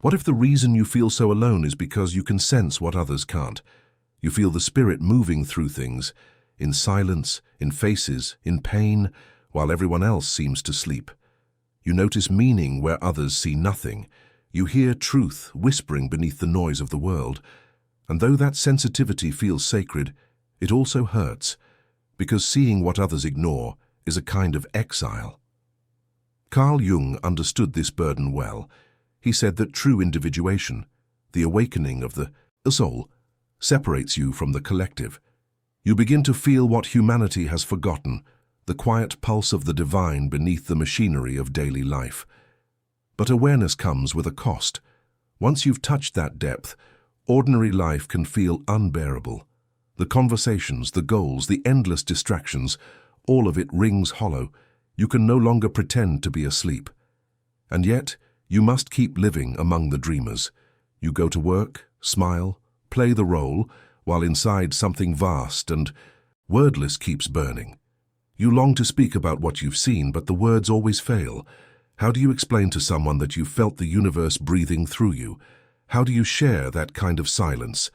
What if the reason you feel so alone is because you can sense what others can't? You feel the spirit moving through things, in silence, in faces, in pain, while everyone else seems to sleep. You notice meaning where others see nothing. You hear truth whispering beneath the noise of the world. And though that sensitivity feels sacred, it also hurts, because seeing what others ignore is a kind of exile. Carl Jung understood this burden well. He said that true individuation, the awakening of the soul, separates you from the collective. You begin to feel what humanity has forgotten, the quiet pulse of the divine beneath the machinery of daily life. But awareness comes with a cost. Once you've touched that depth, ordinary life can feel unbearable. The conversations, the goals, the endless distractions, all of it rings hollow. You can no longer pretend to be asleep. And yet, you must keep living among the dreamers. You go to work, smile, play the role, while inside something vast and wordless keeps burning. You long to speak about what you've seen, but the words always fail. How do you explain to someone that you felt the universe breathing through you? How do you share that kind of silence?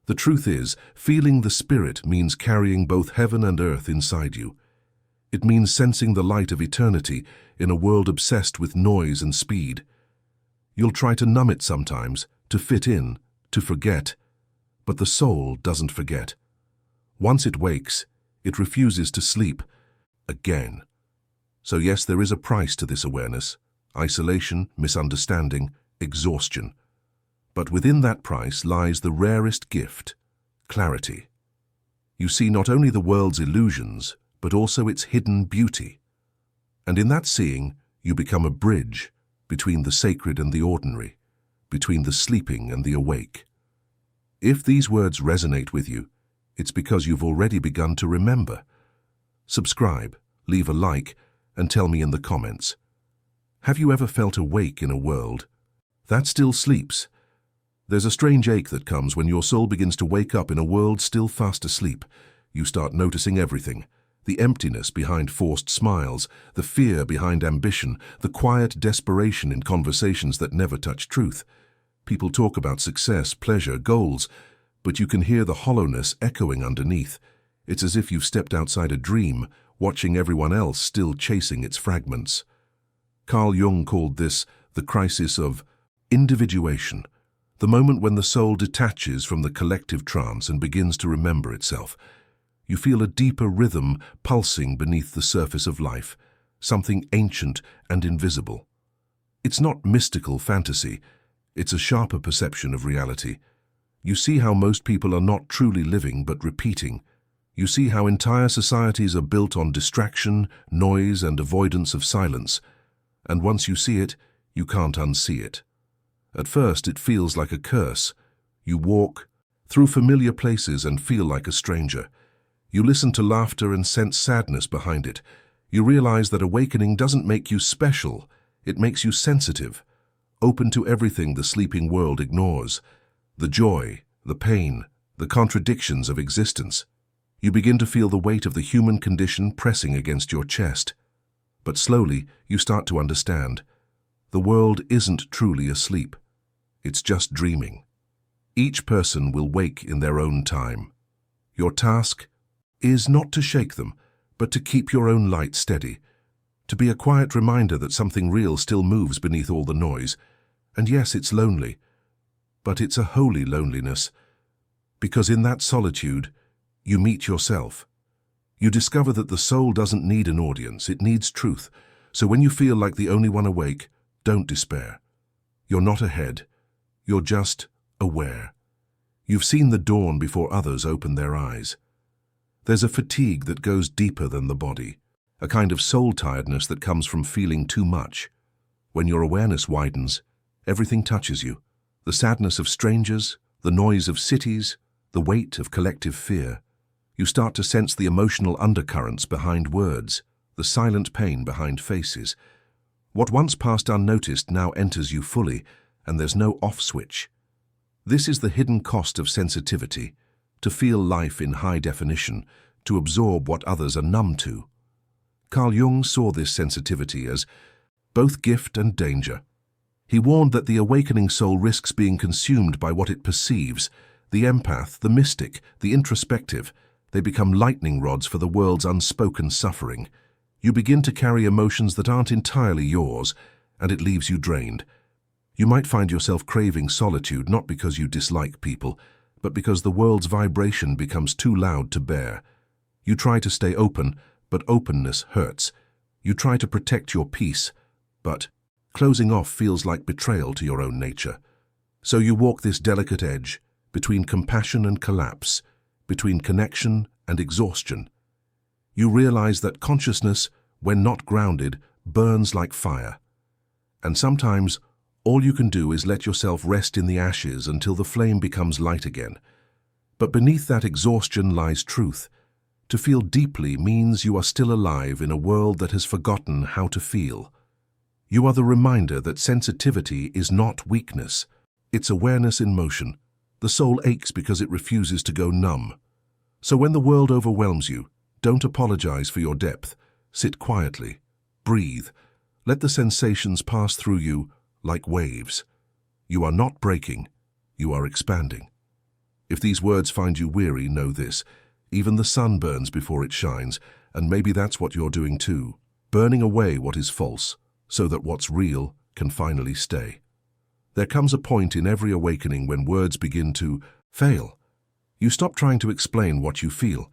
The truth is, feeling the spirit means carrying both heaven and earth inside you. It means sensing the light of eternity in a world obsessed with noise and speed. You'll try to numb it sometimes, to fit in, to forget. But the soul doesn't forget. Once it wakes, it refuses to sleep again. So yes, there is a price to this awareness: isolation, misunderstanding, exhaustion. But within that price lies the rarest gift: clarity. You see not only the world's illusions, but also its hidden beauty. And in that seeing, you become a bridge between the sacred and the ordinary, between the sleeping and the awake. If these words resonate with you, it's because you've already begun to remember. Subscribe, leave a like, and tell me in the comments. Have you ever felt awake in a world that still sleeps? There's a strange ache that comes when your soul begins to wake up in a world still fast asleep. You start noticing everything: the emptiness behind forced smiles, the fear behind ambition, the quiet desperation in conversations that never touch truth. People talk about success, pleasure, goals, but you can hear the hollowness echoing underneath. It's as if you've stepped outside a dream, watching everyone else still chasing its fragments. Carl Jung called this the crisis of individuation, the moment when the soul detaches from the collective trance and begins to remember itself. You feel a deeper rhythm pulsing beneath the surface of life, something ancient and invisible. It's not mystical fantasy, it's a sharper perception of reality. You see how most people are not truly living but repeating. You see how entire societies are built on distraction, noise, and avoidance of silence. And once you see it, you can't unsee it. At first, it feels like a curse. You walk through familiar places and feel like a stranger. You listen to laughter and sense sadness behind it. You realize that awakening doesn't make you special, it makes you sensitive, open to everything the sleeping world ignores: the joy, the pain, the contradictions of existence. You begin to feel the weight of the human condition pressing against your chest. But slowly, you start to understand. The world isn't truly asleep. It's just dreaming. Each person will wake in their own time. Your task is not to shake them, but to keep your own light steady, to be a quiet reminder that something real still moves beneath all the noise. And yes, it's lonely, but it's a holy loneliness, because in that solitude, you meet yourself. You discover that the soul doesn't need an audience, it needs truth. So when you feel like the only one awake, don't despair. You're not ahead, you're just aware. You've seen the dawn before others open their eyes. There's a fatigue that goes deeper than the body, a kind of soul tiredness that comes from feeling too much. When your awareness widens, everything touches you: the sadness of strangers, the noise of cities, the weight of collective fear. You start to sense the emotional undercurrents behind words, the silent pain behind faces. What once passed unnoticed now enters you fully, and there's no off switch. This is the hidden cost of sensitivity: to feel life in high definition, to absorb what others are numb to. Carl Jung saw this sensitivity as both gift and danger. He warned that the awakening soul risks being consumed by what it perceives. The empath, the mystic, the introspective, they become lightning rods for the world's unspoken suffering. You begin to carry emotions that aren't entirely yours, and it leaves you drained. You might find yourself craving solitude not because you dislike people, but because the world's vibration becomes too loud to bear. You try to stay open, but openness hurts. You try to protect your peace, but closing off feels like betrayal to your own nature. So you walk this delicate edge between compassion and collapse, between connection and exhaustion. You realize that consciousness, when not grounded, burns like fire. And sometimes, all you can do is let yourself rest in the ashes until the flame becomes light again. But beneath that exhaustion lies truth. To feel deeply means you are still alive in a world that has forgotten how to feel. You are the reminder that sensitivity is not weakness. It's awareness in motion. The soul aches because it refuses to go numb. So when the world overwhelms you, don't apologize for your depth. Sit quietly. Breathe. Let the sensations pass through you like waves. You are not breaking. You are expanding. If these words find you weary, know this. Even the sun burns before it shines, and maybe that's what you're doing too. Burning away what is false, so that what's real can finally stay. There comes a point in every awakening when words begin to fail. You stop trying to explain what you feel,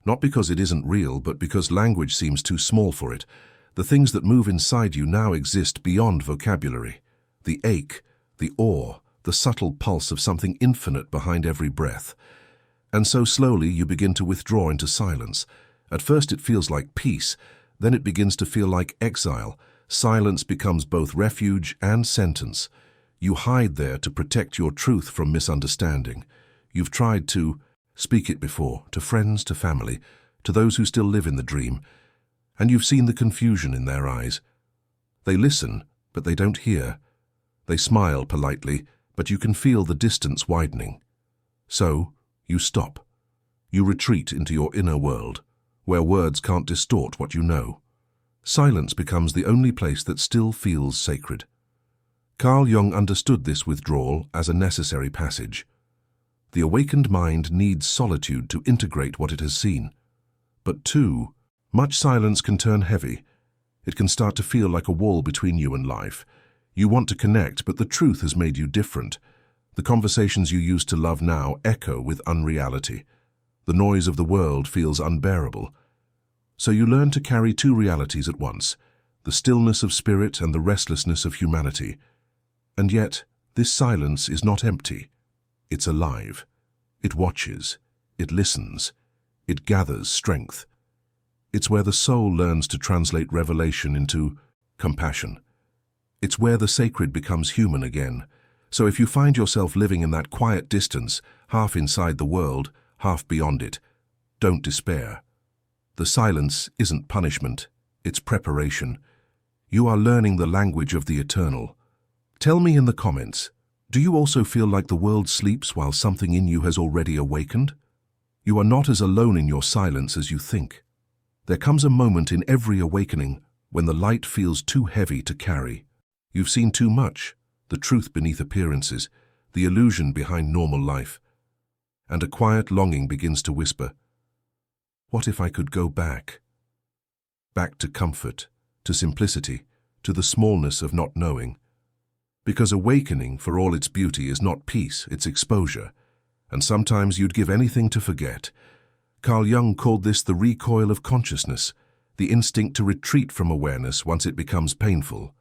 not because it isn't real, but because language seems too small for it. The things that move inside you now exist beyond vocabulary. The ache, the awe, the subtle pulse of something infinite behind every breath. And so slowly you begin to withdraw into silence. At first it feels like peace, then it begins to feel like exile. Silence becomes both refuge and sentence. You hide there to protect your truth from misunderstanding. You've tried to speak it before, to friends, to family, to those who still live in the dream, and you've seen the confusion in their eyes. They listen, but they don't hear. They smile politely, but you can feel the distance widening. So, you stop. You retreat into your inner world, where words can't distort what you know. Silence becomes the only place that still feels sacred. Carl Jung understood this withdrawal as a necessary passage. The awakened mind needs solitude to integrate what it has seen. But too, much silence can turn heavy. It can start to feel like a wall between you and life. You want to connect, but the truth has made you different. The conversations you used to love now echo with unreality. The noise of the world feels unbearable. So you learn to carry two realities at once, the stillness of spirit and the restlessness of humanity. And yet, this silence is not empty. It's alive. It watches. It listens. It gathers strength. It's where the soul learns to translate revelation into compassion. It's where the sacred becomes human again. So if you find yourself living in that quiet distance, half inside the world, half beyond it, don't despair. The silence isn't punishment, it's preparation. You are learning the language of the eternal. Tell me in the comments, do you also feel like the world sleeps while something in you has already awakened? You are not as alone in your silence as you think. There comes a moment in every awakening when the light feels too heavy to carry. You've seen too much, the truth beneath appearances, the illusion behind normal life. And a quiet longing begins to whisper, what if I could go back? Back to comfort, to simplicity, to the smallness of not knowing. Because awakening, for all its beauty, is not peace, it's exposure. And sometimes you'd give anything to forget. Carl Jung called this the recoil of consciousness, the instinct to retreat from awareness once it becomes painful.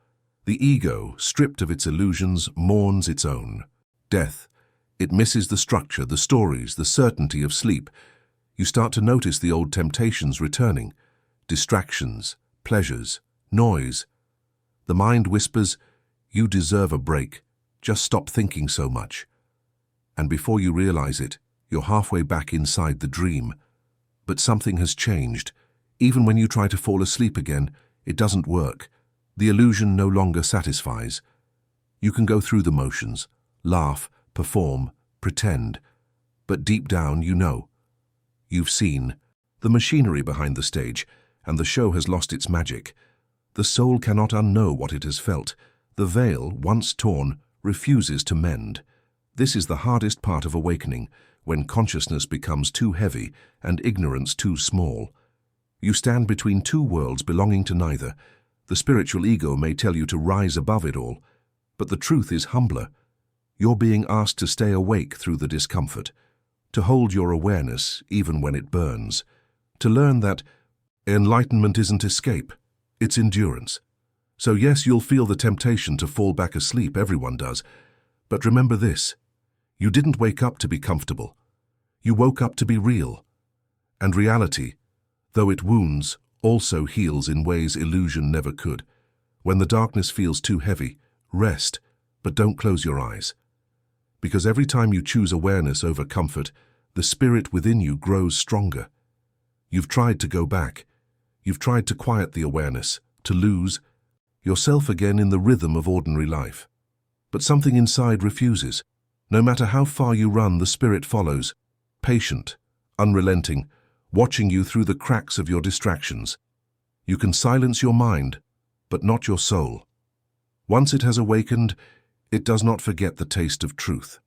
The ego, stripped of its illusions, mourns its own death. It misses the structure, the stories, the certainty of sleep. You start to notice the old temptations returning, distractions, pleasures, noise. The mind whispers, you deserve a break, just stop thinking so much. And before you realize it, you're halfway back inside the dream. But something has changed. Even when you try to fall asleep again, it doesn't work. The illusion no longer satisfies. You can go through the motions, laugh, perform, pretend. But deep down, you know. You've seen the machinery behind the stage, and the show has lost its magic. The soul cannot unknow what it has felt. The veil, once torn, refuses to mend. This is the hardest part of awakening, when consciousness becomes too heavy and ignorance too small. You stand between two worlds belonging to neither. The spiritual ego may tell you to rise above it all, but the truth is humbler. You're being asked to stay awake through the discomfort, to hold your awareness even when it burns, to learn that enlightenment isn't escape, it's endurance. So yes, you'll feel the temptation to fall back asleep, everyone does, but remember this: you didn't wake up to be comfortable. You woke up to be real. And reality, though it wounds, also heals in ways illusion never could. When the darkness feels too heavy, rest, but don't close your eyes. Because every time you choose awareness over comfort, the spirit within you grows stronger. You've tried to go back. You've tried to quiet the awareness, to lose yourself again in the rhythm of ordinary life. But something inside refuses. No matter how far you run, the spirit follows, patient, unrelenting, watching you through the cracks of your distractions. You can silence your mind, but not your soul. Once it has awakened, it does not forget the taste of truth.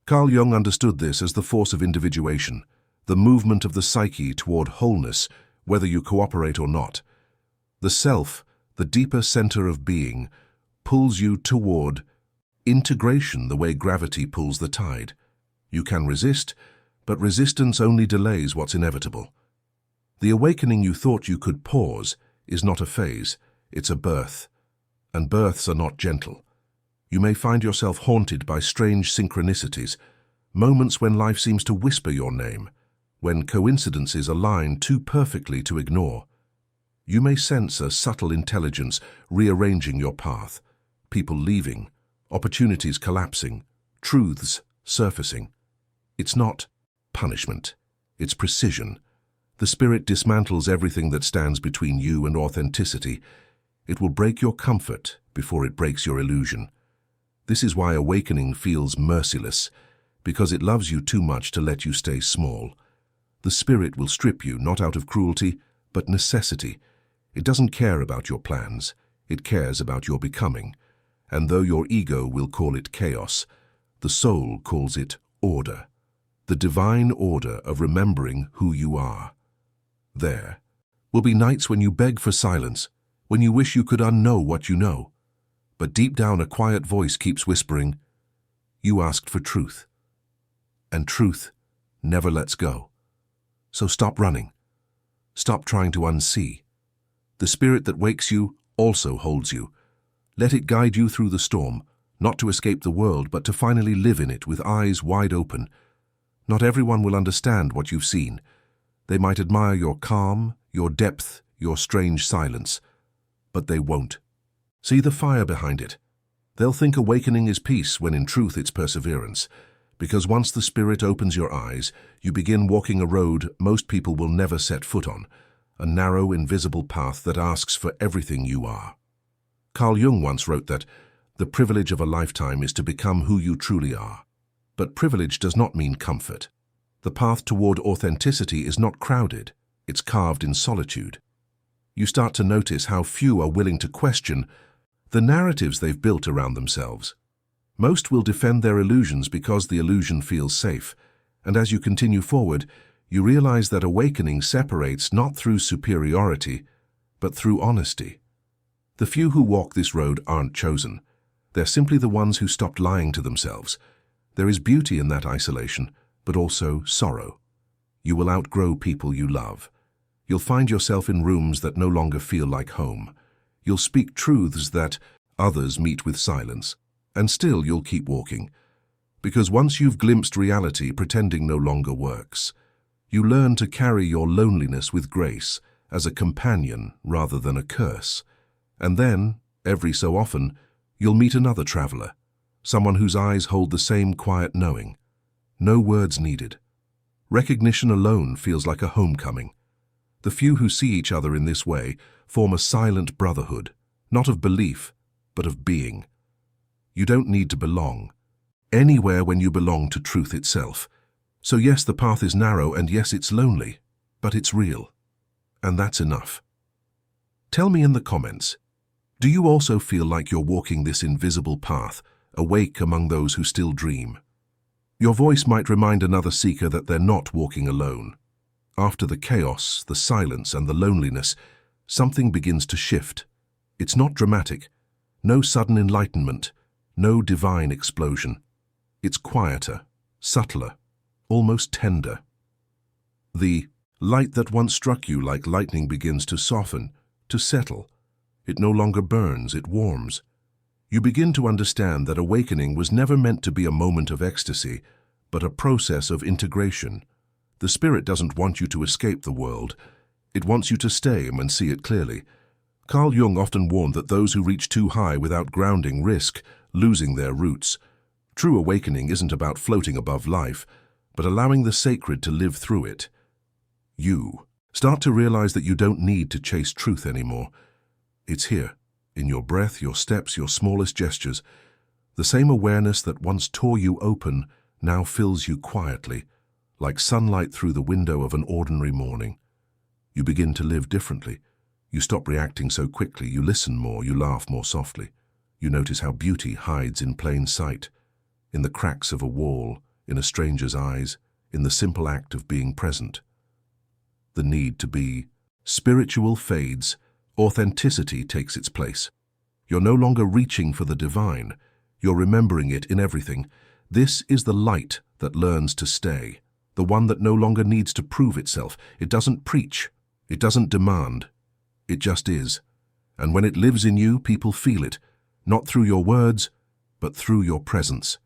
Carl Jung understood this as the force of individuation, the movement of the psyche toward wholeness, whether you cooperate or not. The self, the deeper center of being, pulls you toward integration the way gravity pulls the tide. You can resist, but resistance only delays what's inevitable. The awakening you thought you could pause is not a phase, it's a birth. And births are not gentle. You may find yourself haunted by strange synchronicities, moments when life seems to whisper your name, when coincidences align too perfectly to ignore. You may sense a subtle intelligence rearranging your path, people leaving, opportunities collapsing, truths surfacing. It's not punishment, it's precision. The spirit dismantles everything that stands between you and authenticity. It will break your comfort before it breaks your illusion. This is why awakening feels merciless, because it loves you too much to let you stay small. The spirit will strip you not out of cruelty, but necessity. It doesn't care about your plans, it cares about your becoming. And though your ego will call it chaos, the soul calls it order. The divine order of remembering who you are. There will be nights when you beg for silence, when you wish you could unknow what you know. But deep down a quiet voice keeps whispering, you asked for truth. And truth never lets go. So stop running. Stop trying to unsee. The spirit that wakes you also holds you. Let it guide you through the storm, not to escape the world, but to finally live in it with eyes wide open. Not everyone will understand what you've seen. They might admire your calm, your depth, your strange silence, but they won't. See the fire behind it. They'll think awakening is peace when in truth it's perseverance. Because once the spirit opens your eyes, you begin walking a road most people will never set foot on, a narrow, invisible path that asks for everything you are. Carl Jung once wrote that the privilege of a lifetime is to become who you truly are. But privilege does not mean comfort. The path toward authenticity is not crowded, it's carved in solitude. You start to notice how few are willing to question the narratives they've built around themselves. Most will defend their illusions because the illusion feels safe, and as you continue forward, you realize that awakening separates not through superiority, but through honesty. The few who walk this road aren't chosen. They're simply the ones who stopped lying to themselves. There is beauty in that isolation, but also sorrow. You will outgrow people you love. You'll find yourself in rooms that no longer feel like home. You'll speak truths that others meet with silence, and still you'll keep walking. Because once you've glimpsed reality, pretending no longer works. You learn to carry your loneliness with grace, as a companion rather than a curse. And then, every so often, you'll meet another traveler, someone whose eyes hold the same quiet knowing. No words needed. Recognition alone feels like a homecoming. The few who see each other in this way form a silent brotherhood, not of belief, but of being. You don't need to belong anywhere when you belong to truth itself. So yes, the path is narrow, and yes, it's lonely, but it's real. And that's enough. Tell me in the comments, Do you also feel like you're walking this invisible path, awake among those who still dream? Your voice might remind another seeker that they're not walking alone. After the chaos, the silence, and the loneliness, something begins to shift. It's not dramatic. No sudden enlightenment. No divine explosion. It's quieter, subtler, almost tender. The light that once struck you like lightning begins to soften, to settle. It no longer burns, it warms. You begin to understand that awakening was never meant to be a moment of ecstasy, but a process of integration. The Spirit doesn't want you to escape the world. It wants you to stay and see it clearly. Carl Jung often warned that those who reach too high without grounding risk losing their roots. True awakening isn't about floating above life, but allowing the sacred to live through it. You start to realize that you don't need to chase truth anymore. It's here, in your breath, your steps, your smallest gestures. The same awareness that once tore you open now fills you quietly, like sunlight through the window of an ordinary morning. You begin to live differently. You stop reacting so quickly, you listen more, you laugh more softly. You notice how beauty hides in plain sight, in the cracks of a wall, in a stranger's eyes, in the simple act of being present. The need to be spiritual fades, authenticity takes its place. You're no longer reaching for the divine, you're remembering it in everything. This is the light that learns to stay, the one that no longer needs to prove itself. It doesn't preach, it doesn't demand, it just is. And when it lives in you, people feel it, not through your words, but through your presence.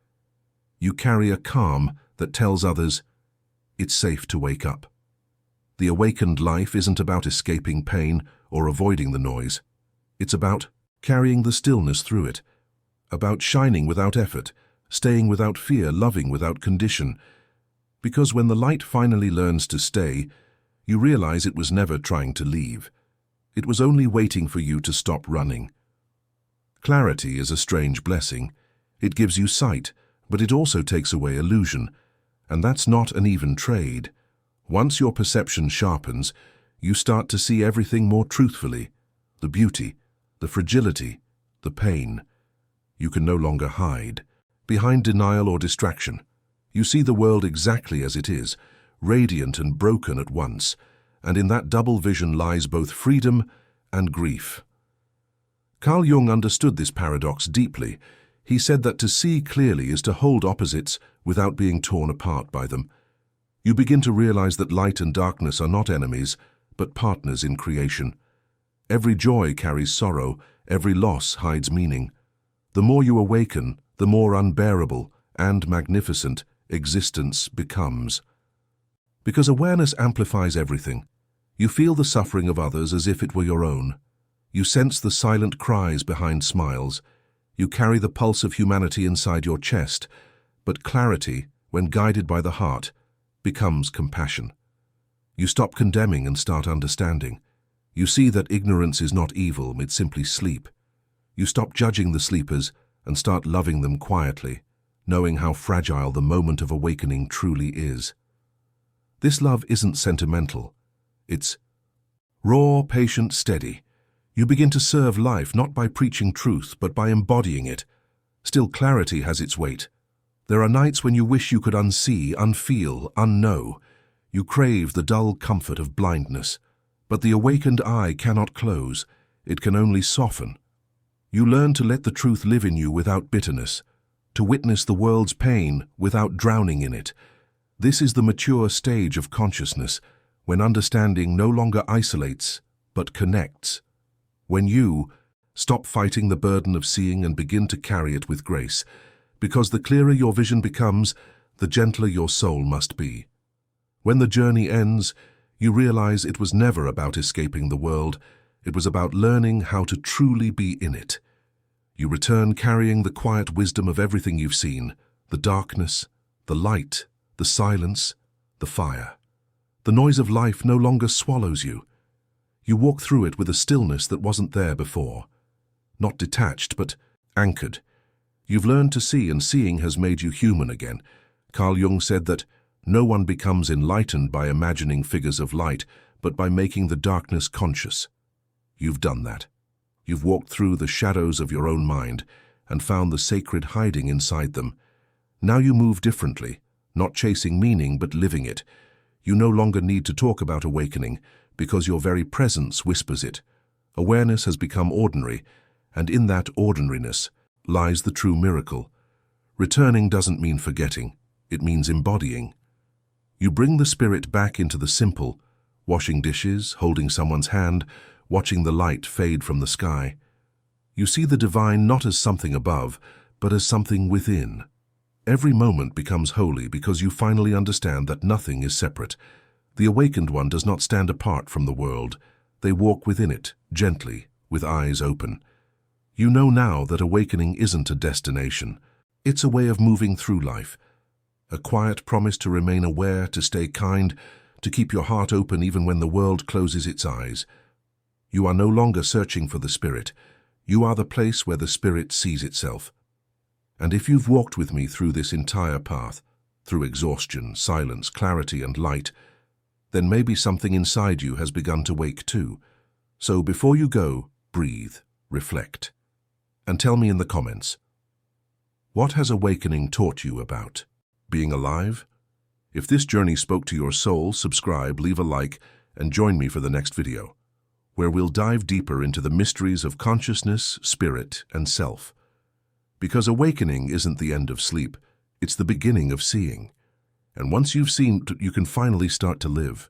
You carry a calm that tells others, it's safe to wake up. The awakened life isn't about escaping pain or avoiding the noise. It's about carrying the stillness through it, about shining without effort, staying without fear, loving without condition. Because when the light finally learns to stay, you realize it was never trying to leave. It was only waiting for you to stop running. Clarity is a strange blessing. It gives you sight, but it also takes away illusion. And that's not an even trade. Once your perception sharpens, you start to see everything more truthfully. The beauty, the fragility, the pain. You can no longer hide behind denial or distraction. You see the world exactly as it is, radiant and broken at once, and in that double vision lies both freedom and grief. Carl Jung understood this paradox deeply. He said that to see clearly is to hold opposites without being torn apart by them. You begin to realize that light and darkness are not enemies, but partners in creation. Every joy carries sorrow, every loss hides meaning. The more you awaken, the more unbearable and magnificent existence becomes. Because awareness amplifies everything. You feel the suffering of others as if it were your own. You sense the silent cries behind smiles. You carry the pulse of humanity inside your chest. But clarity, when guided by the heart, becomes compassion. You stop condemning and start understanding. You see that ignorance is not evil, it's simply sleep. You stop judging the sleepers and start loving them quietly, knowing how fragile the moment of awakening truly is. This love isn't sentimental. It's raw, patient, steady. You begin to serve life not by preaching truth, but by embodying it. Still, clarity has its weight. There are nights when you wish you could unsee, unfeel, unknow. You crave the dull comfort of blindness. But the awakened eye cannot close. It can only soften. You learn to let the truth live in you without bitterness, to witness the world's pain without drowning in it. This is the mature stage of consciousness, when understanding no longer isolates, but connects. When you stop fighting the burden of seeing and begin to carry it with grace, because the clearer your vision becomes, the gentler your soul must be. When the journey ends, you realize it was never about escaping the world. It was about learning how to truly be in it. You return carrying the quiet wisdom of everything you've seen, the darkness, the light, the silence, the fire. The noise of life no longer swallows you. You walk through it with a stillness that wasn't there before. Not detached, but anchored. You've learned to see, and seeing has made you human again. Carl Jung said that no one becomes enlightened by imagining figures of light, but by making the darkness conscious. You've done that. You've walked through the shadows of your own mind and found the sacred hiding inside them. Now you move differently, not chasing meaning but living it. You no longer need to talk about awakening because your very presence whispers it. Awareness has become ordinary, and in that ordinariness lies the true miracle. Returning doesn't mean forgetting, it means embodying. You bring the spirit back into the simple, washing dishes, holding someone's hand, watching the light fade from the sky. You see the divine not as something above, but as something within. Every moment becomes holy because you finally understand that nothing is separate. The awakened one does not stand apart from the world. They walk within it, gently, with eyes open. You know now that awakening isn't a destination. It's a way of moving through life. A quiet promise to remain aware, to stay kind, to keep your heart open even when the world closes its eyes. You are no longer searching for the spirit. You are the place where the spirit sees itself. And if you've walked with me through this entire path, through exhaustion, silence, clarity, and light, then maybe something inside you has begun to wake too. So before you go, breathe, reflect, and tell me in the comments, what has awakening taught you about being alive? If this journey spoke to your soul, subscribe, leave a like, and join me for the next video, where we'll dive deeper into the mysteries of consciousness, spirit, and self. Because awakening isn't the end of sleep, it's the beginning of seeing. And once you've seen, you can finally start to live.